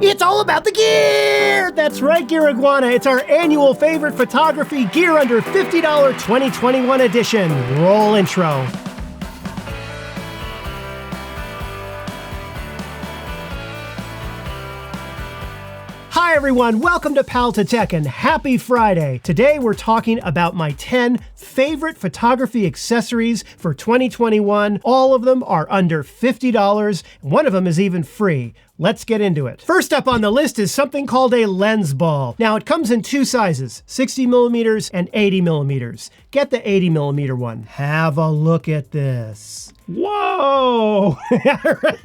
It's all about the gear! That's right, Gear Iguana. It's our annual favorite photography gear under $50 2021 edition. Roll intro. Hi everyone, welcome to Pal to Tech and happy Friday. Today we're talking about my 10 favorite photography accessories for 2021. All of them are under $50, and one of them is even free. Let's get into it. First up on the list is something called a lens ball. Now it comes in two sizes, 60 millimeters and 80 millimeters. Get the 80 millimeter one. Have a look at this. Whoa!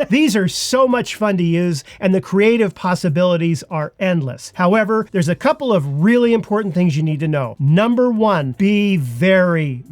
These are so much fun to use and the creative possibilities are endless. However, there's a couple of really important things you need to know. Number one, be very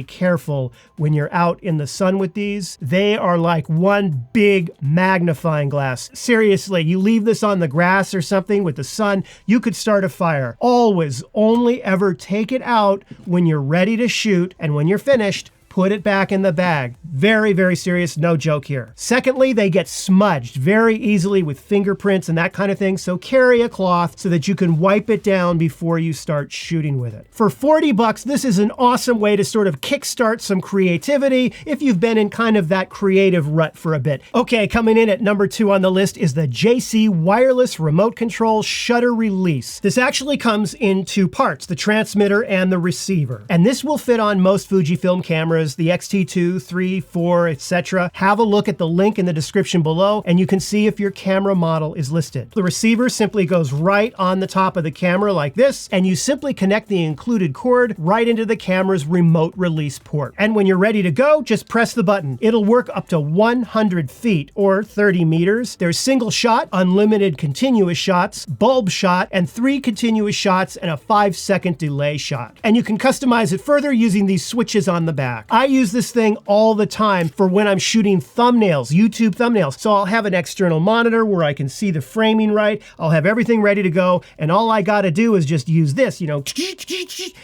careful when you're out in the sun with these. They are like one big magnifying glass. Seriously, you leave this on the grass or something with the sun, you could start a fire. Always, only ever take it out when you're ready to shoot, and when you're finished, put it back in the bag. Very serious, no joke here. Secondly, they get smudged very easily with fingerprints and that kind of thing, so carry a cloth so that you can wipe it down before you start shooting with it. For 40 bucks, this is an awesome way to sort of kickstart some creativity if you've been in kind of that creative rut for a bit. Okay, coming in at number 2 on the list is the JJC Wireless Remote Control Shutter Release. This actually comes in two parts, the transmitter and the receiver. And this will fit on most Fujifilm cameras, the X-T2, 3, 4, etc. Have a look at the link in the description below and you can see if your camera model is listed. The receiver simply goes right on the top of the camera like this, and you simply connect the included cord right into the camera's remote release port. And when you're ready to go, just press the button. It'll work up to 100 feet or 30 meters. There's single shot, unlimited continuous shots, bulb shot, and 3 continuous shots and a 5-second delay shot. And you can customize it further using these switches on the back. I use this thing all the time for when I'm shooting thumbnails, YouTube thumbnails. So I'll have an external monitor where I can see the framing right. I'll have everything ready to go. And all I got to do is just use this, you know.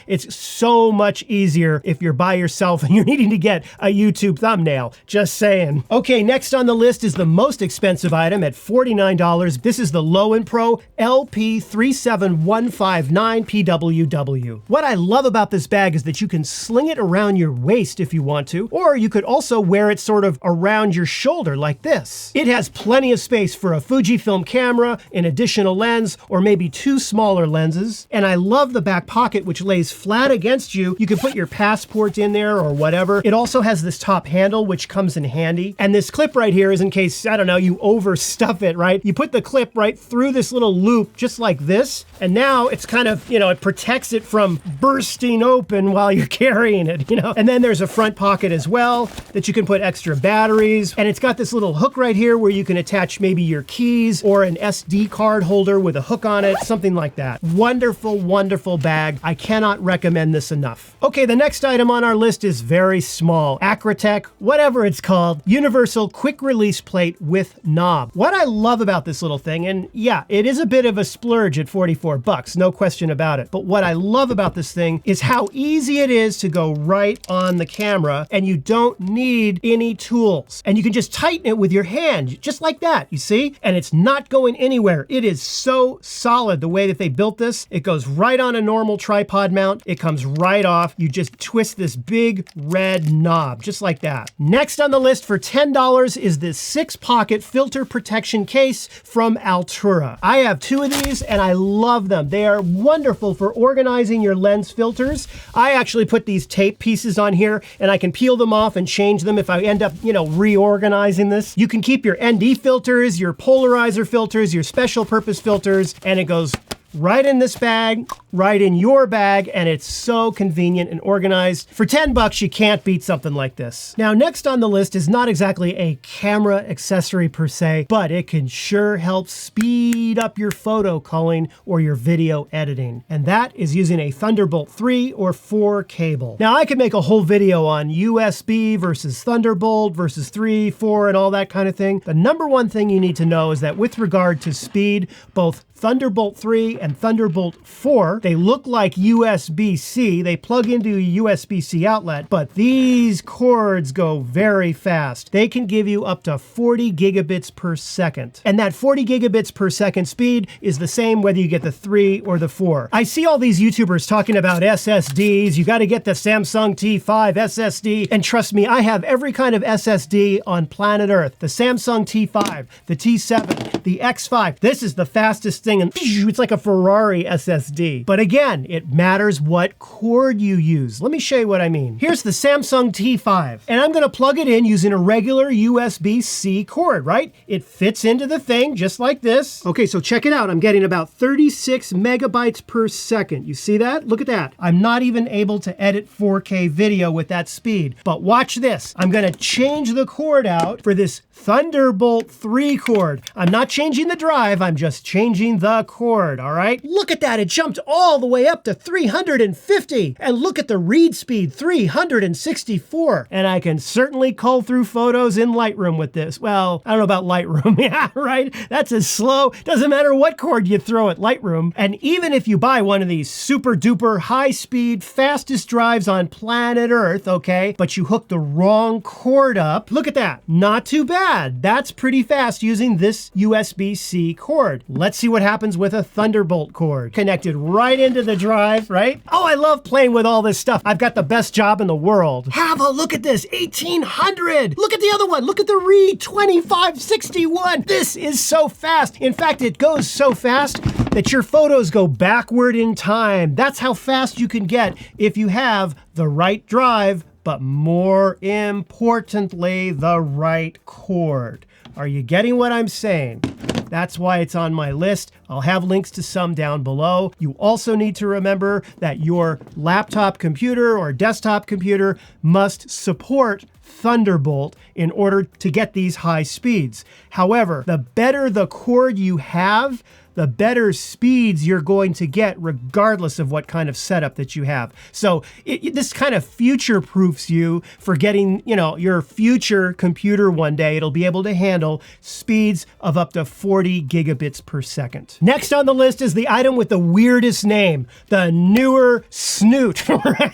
It's so much easier if you're by yourself and you're needing to get a YouTube thumbnail. Just saying. Okay, next on the list is the most expensive item at $49. This is the Lowepro LP37159 PWW. What I love about this bag is that you can sling it around your waist if you want to, or you could also wear it sort of around your shoulder like this. It has plenty of space for a Fujifilm camera, an additional lens, or maybe 2 smaller lenses. And I love the back pocket, which lays flat against you. You can put your passport in there or whatever. It also has this top handle, which comes in handy. And this clip right here is in case, I don't know, you overstuff it, right? You put the clip right through this little loop, just like this. And now it's kind of, you know, it protects it from bursting open while you're carrying it, you know? And then there's a front pocket as well that you can put extra batteries. And it's got this little hook right here where you can attach maybe your keys or an SD card holder with a hook on it, something like that. Wonderful bag. I cannot recommend this enough. Okay, the next item on our list is very small. Acratech, whatever it's called, Universal Quick Release Plate with knob. What I love about this little thing, and yeah, it is a bit of a splurge at 44 bucks, no question about it. But what I love about this thing is how easy it is to go right on the camera, and you don't need any tools. And you can just tighten it with your hand, just like that, you see? And it's not going anywhere. It is so solid the way that they built this. It goes right on a normal tripod mount. It comes right off. You just twist this big red knob, just like that. Next on the list for $10 is this 6-pocket filter protection case from Altura. I have 2 of these and I love them. They are wonderful for organizing your lens filters. I actually put these tape pieces on here and I can peel them off and change them if I end up, you know, reorganizing this. You can keep your ND filters, your polarizer filters, your special purpose filters, and it goes right in this bag, right in your bag, and it's so convenient and organized. For 10 bucks, you can't beat something like this. Now, next on the list is not exactly a camera accessory per se, but it can sure help speed up your photo culling or your video editing. And that is using a Thunderbolt 3 or 4 cable. Now, I could make a whole video on USB versus Thunderbolt versus 3, 4, and all that kind of thing. The number one thing you need to know is that with regard to speed, both Thunderbolt 3 3 and Thunderbolt 4. They look like USB-C. They plug into a USB-C outlet, but these cords go very fast. They can give you up to 40 gigabits per second. And that 40 gigabits per second speed is the same whether you get the 3 or the 4. I see all these YouTubers talking about SSDs. You got to get the Samsung T5 SSD. And trust me, I have every kind of SSD on planet Earth. The Samsung T5, the T7, the X5. This is the fastest thing, and it's like a Ferrari SSD. But again, it matters what cord you use. Let me show you what I mean. Here's the Samsung T5, and I'm gonna plug it in using a regular USB-C cord, right? It fits into the thing just like this. Okay, so check it out. I'm getting about 36 megabytes per second. You see that? Look at that. I'm not even able to edit 4K video with that speed. But watch this. I'm gonna change the cord out for this Thunderbolt 3 cord. I'm not changing the drive, I'm just changing the cord, all right? Look at that, it jumped all the way up to 350. And look at the read speed, 364. And I can certainly cull through photos in Lightroom with this. Well, I don't know about Lightroom, yeah, right? That's as slow, doesn't matter what cord you throw at Lightroom. And even if you buy one of these super duper high speed, fastest drives on planet Earth, okay, but you hook the wrong cord up, look at that, not too bad. That's pretty fast using this USB-C cord. Let's see what happens with a Thunderbolt cord. Connected right into the drive, right? Oh, I love playing with all this stuff. I've got the best job in the world. Have a look at this, 1800. Look at the other one. Look at the read, 2561. This is so fast. In fact, it goes so fast that your photos go backward in time. That's how fast you can get if you have the right drive, but more importantly, the right cord. Are you getting what I'm saying? That's why it's on my list. I'll have links to some down below. You also need to remember that your laptop computer or desktop computer must support Thunderbolt in order to get these high speeds. However, the better the cord you have, the better speeds you're going to get regardless of what kind of setup that you have. So this kind of future-proofs you for getting, you know, your future computer one day. It'll be able to handle speeds of up to 40 gigabits per second. Next on the list is the item with the weirdest name, the NEEWER Snoot. Right?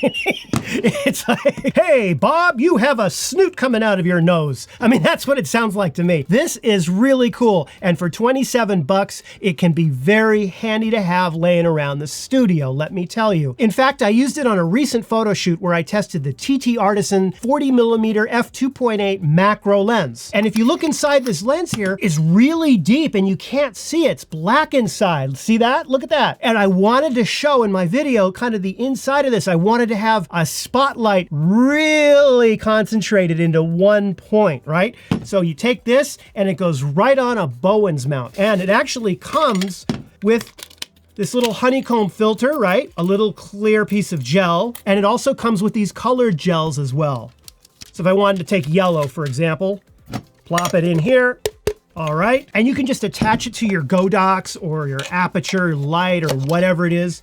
It's like, hey, Bob, you have a snoot coming out of your nose. I mean, that's what it sounds like to me. This is really cool, and for 27 bucks, it can be very handy to have laying around the studio, let me tell you. In fact, I used it on a recent photo shoot where I tested the TT Artisan 40mm f2.8 macro lens. And if you look inside this lens here, it's really deep and you can't see it. It's black inside. See that? Look at that. And I wanted to show in my video kind of the inside of this. I wanted to have a spotlight really concentrated into one point, right? So you take this and it goes right on a Bowen's mount. And it actually comes with this little honeycomb filter, right? A little clear piece of gel. And it also comes with these colored gels as well. So if I wanted to take yellow, for example, plop it in here. All right. And you can just attach it to your Godox or your aperture light or whatever it is.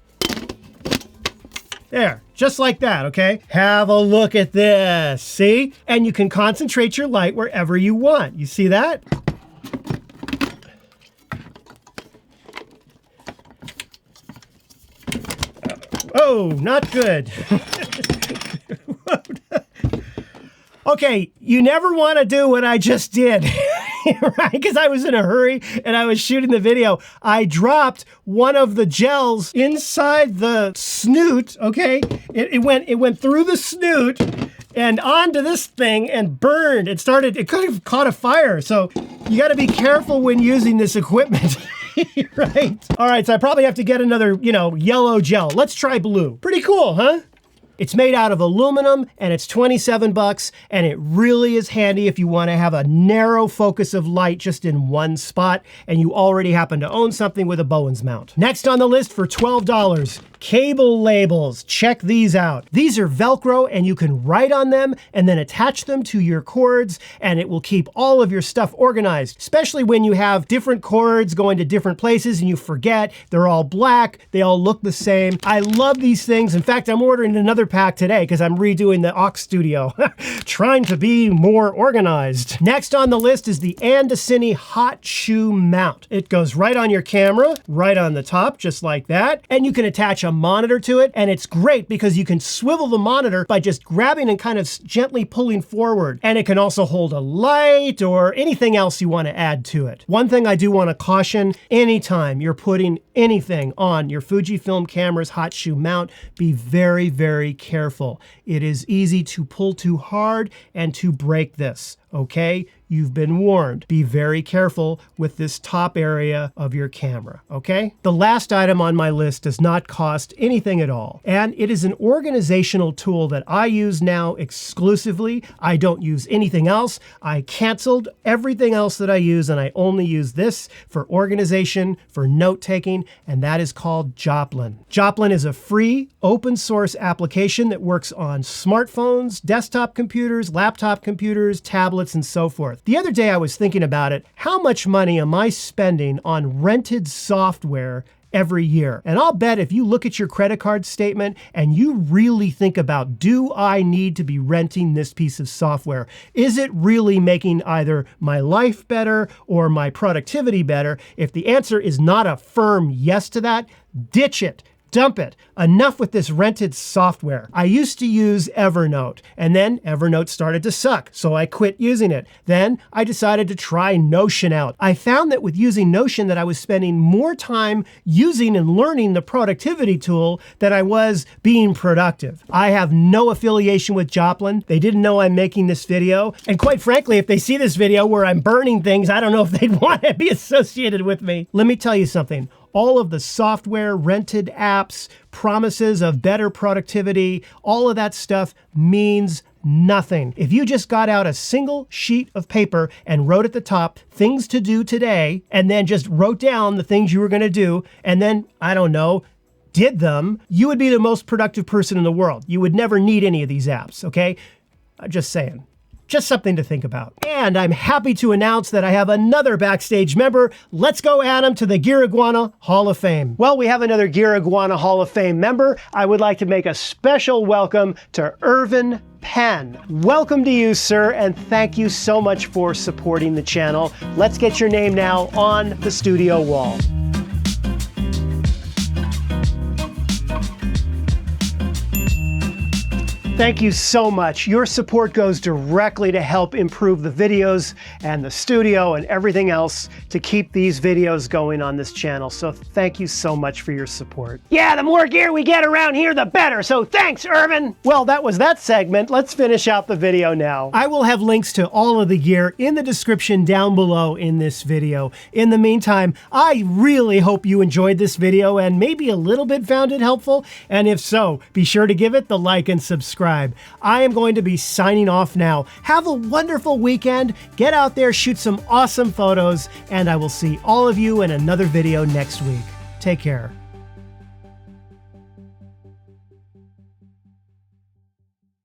There, just like that, okay? Have a look at this, see? And you can concentrate your light wherever you want. You see that? Oh, not good. Okay, you never want to do what I just did, right? Because I was in a hurry and I was shooting the video. I dropped one of the gels inside the snoot, okay? It went through the snoot and onto this thing and burned. It could have caught a fire. So you got to be careful when using this equipment. Right? All right, so I probably have to get another, yellow gel. Let's try blue. Pretty cool, huh? It's made out of aluminum and it's 27 bucks, and it really is handy if you want to have a narrow focus of light just in one spot and you already happen to own something with a Bowen's mount. Next on the list for $12 Cable labels, check these out. These are Velcro and you can write on them and then attach them to your cords, and it will keep all of your stuff organized, especially when you have different cords going to different places and you forget. They're all black, they all look the same. I love these things. In fact, I'm ordering another pack today because I'm redoing the aux studio, trying to be more organized. Next on the list is the AndyCine Hot Shoe Mount. It goes right on your camera, right on the top, just like that. And you can attach a monitor to it. And it's great because you can swivel the monitor by just grabbing and kind of gently pulling forward. And it can also hold a light or anything else you want to add to it. One thing I do want to caution, anytime you're putting anything on your Fujifilm camera's hot shoe mount, be very, very careful. It is easy to pull too hard and to break this, okay? You've been warned. Be very careful with this top area of your camera, okay? The last item on my list does not cost anything at all, and it is an organizational tool that I use now exclusively. I don't use anything else. I canceled everything else that I use, and I only use this for organization, for note-taking, and that is called Joplin. Joplin is a free, open-source application that works on smartphones, desktop computers, laptop computers, tablets, and so forth. The other day I was thinking about it. How much money am I spending on rented software every year? And I'll bet if you look at your credit card statement and you really think about, do I need to be renting this piece of software? Is it really making either my life better or my productivity better? If the answer is not a firm yes to that, ditch it. Dump it. Enough with this rented software. I used to use Evernote, and then Evernote started to suck, so I quit using it. Then I decided to try Notion out. I found that with using Notion that I was spending more time using and learning the productivity tool than I was being productive. I have no affiliation with Joplin. They didn't know I'm making this video. And quite frankly, if they see this video where I'm burning things, I don't know if they'd want to be associated with me. Let me tell you something. All of the software, rented apps, promises of better productivity, all of that stuff means nothing. If you just got out a single sheet of paper and wrote at the top things to do today, and then just wrote down the things you were going to do, and then, I don't know, did them, you would be the most productive person in the world. You would never need any of these apps, okay? I'm just saying. Just something to think about. And I'm happy to announce that I have another backstage member. Let's go add him to the Gear Iguana Hall of Fame. Well, we have another Gear Iguana Hall of Fame member. I would like to make a special welcome to Irvin Penn. Welcome to you, sir, and thank you so much for supporting the channel. Let's get your name now on the studio wall. Thank you so much. Your support goes directly to help improve the videos and the studio and everything else to keep these videos going on this channel. So thank you so much for your support. Yeah, the more gear we get around here, the better. So thanks, Irvin. Well, that was that segment. Let's finish out the video now. I will have links to all of the gear in the description down below in this video. In the meantime, I really hope you enjoyed this video and maybe a little bit found it helpful. And if so, be sure to give it the like and subscribe. I am going to be signing off now. Have a wonderful weekend. Get out there, shoot some awesome photos, and I will see all of you in another video next week. Take care.